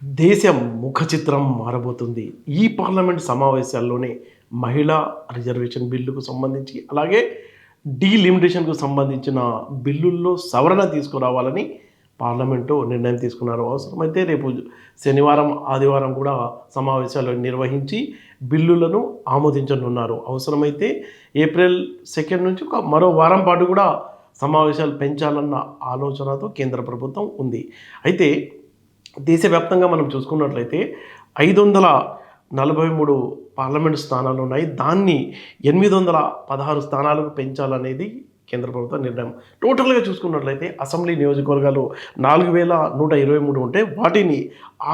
దేశ ముఖ చిత్రం మారబోతుంది. ఈ పార్లమెంట్ సమావేశాల్లోనే మహిళా రిజర్వేషన్ బిల్లుకు సంబంధించి, అలాగే డీలిమిటేషన్‌కు సంబంధించిన బిల్లుల్లో సవరణ తీసుకురావాలని పార్లమెంటు నిర్ణయం తీసుకున్నారు. అవసరమైతే రేపు శనివారం, ఆదివారం కూడా సమావేశాలు నిర్వహించి బిల్లులను ఆమోదించనున్నారు. అవసరమైతే ఏప్రిల్ 2 నుంచి మరో వారం పాటు కూడా సమావేశాలు పెంచాలన్న ఆలోచనతో కేంద్ర ప్రభుత్వం ఉంది. అయితే దేశవ్యాప్తంగా మనం చూసుకున్నట్లయితే 543 పార్లమెంటు స్థానాలు ఉన్నాయి. దాన్ని 816 స్థానాలకు పెంచాలనేది కేంద్ర ప్రభుత్వ నిర్ణయం. టోటల్గా చూసుకున్నట్లయితే అసెంబ్లీ నియోజకవర్గాలు 4123 ఉంటే వాటిని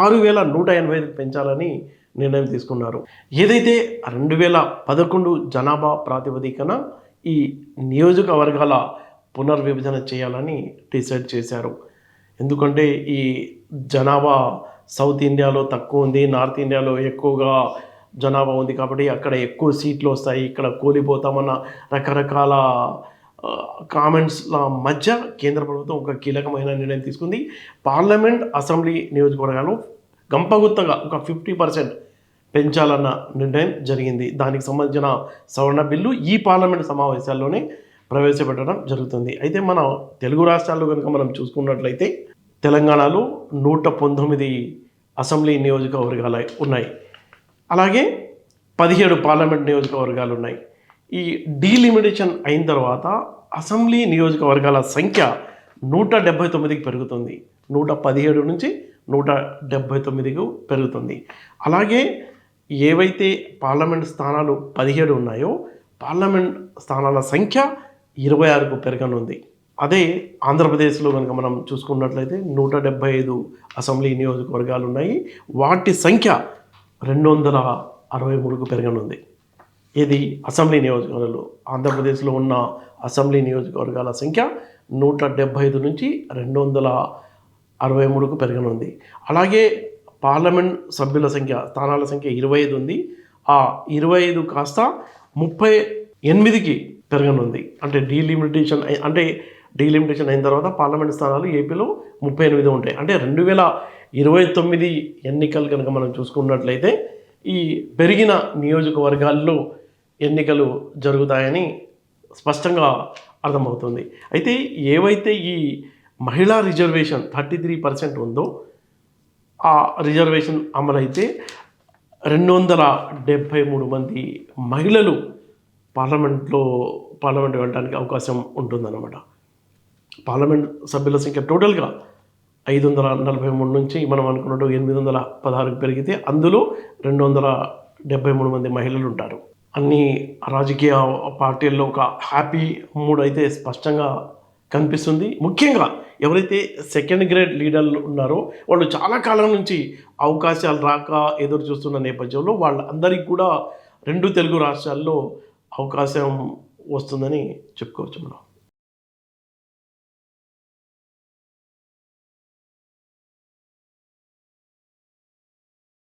6185 పెంచాలని నిర్ణయం తీసుకున్నారు. ఏదైతే 2011 జనాభా ప్రాతిపదికన ఈ నియోజకవర్గాల పునర్విభజన చేయాలని డిసైడ్ చేశారు. ఎందుకంటే ఈ జనాభా సౌత్ ఇండియాలో తక్కువ ఉంది, నార్త్ ఇండియాలో ఎక్కువగా జనాభా ఉంది కాబట్టి అక్కడ ఎక్కువ సీట్లు వస్తాయి, ఇక్కడ కూలిపోతామన్న రకరకాల కామెంట్స్ల మధ్య కేంద్ర ప్రభుత్వం ఒక కీలకమైన నిర్ణయం తీసుకుంది. పార్లమెంట్, అసెంబ్లీ నియోజకవర్గాలు గంపగుత్తగా ఒక 50% పెంచాలన్న నిర్ణయం జరిగింది. దానికి సంబంధించిన సవరణ బిల్లు ఈ పార్లమెంట్ సమావేశాల్లోనే ప్రవేశపెట్టడం జరుగుతుంది. అయితే మన తెలుగు రాష్ట్రాల్లో కనుక మనం చూసుకున్నట్లయితే తెలంగాణలో 119 అసెంబ్లీ నియోజకవర్గాలు ఉన్నాయి, అలాగే 17 పార్లమెంట్ నియోజకవర్గాలు ఉన్నాయి. ఈ డీలిమిటేషన్ అయిన తర్వాత అసెంబ్లీ నియోజకవర్గాల సంఖ్య 179కి పెరుగుతుంది. 117 నుంచి 179కు పెరుగుతుంది. అలాగే ఏవైతే పార్లమెంట్ స్థానాలు 17 ఉన్నాయో పార్లమెంట్ స్థానాల సంఖ్య 26కు పెరగనుంది. అదే ఆంధ్రప్రదేశ్లో కనుక మనం చూసుకున్నట్లయితే 175 అసెంబ్లీ నియోజకవర్గాలు ఉన్నాయి, వాటి సంఖ్య 263కు పెరగనుంది. ఇది అసెంబ్లీ నియోజకవర్గాలు. ఆంధ్రప్రదేశ్లో ఉన్న అసెంబ్లీ నియోజకవర్గాల సంఖ్య 175 నుంచి 263కు పెరగనుంది. అలాగే పార్లమెంట్ సభ్యుల సంఖ్య, స్థానాల సంఖ్య 25 ఉంది. ఆ 25 కాస్త 38కి పెరగనుంది. అంటే డీలిమిటేషన్ అయిన తర్వాత పార్లమెంట్ స్థానాలు ఏపీలో 38 ఉంటాయి. అంటే 2029 ఎన్నికలు కనుక మనం చూసుకున్నట్లయితే ఈ పెరిగిన నియోజకవర్గాల్లో ఎన్నికలు జరుగుతాయని స్పష్టంగా అర్థమవుతుంది. అయితే ఏవైతే ఈ మహిళా రిజర్వేషన్ 33% ఉందో ఆ రిజర్వేషన్ అమలైతే 273 మంది మహిళలు పార్లమెంట్ వెళ్ళడానికి అవకాశం ఉంటుందన్నమాట. పార్లమెంట్ సభ్యుల సంఖ్య టోటల్గా 543 నుంచి మనం అనుకున్నట్టు 816కు పెరిగితే అందులో 273 మంది మహిళలు ఉంటారు. అన్ని రాజకీయ పార్టీల్లో ఒక హ్యాపీ మూడ్ అయితే స్పష్టంగా కనిపిస్తుంది. ముఖ్యంగా ఎవరైతే సెకండ్ గ్రేడ్ లీడర్లు ఉన్నారో వాళ్ళు చాలా కాలం నుంచి అవకాశాలు రాక ఎదురు చూస్తున్న నేపథ్యంలో వాళ్ళందరికీ కూడా 2 తెలుగు రాష్ట్రాల్లో అవకాశం వస్తుందని చెప్పుకోవచ్చు మనం.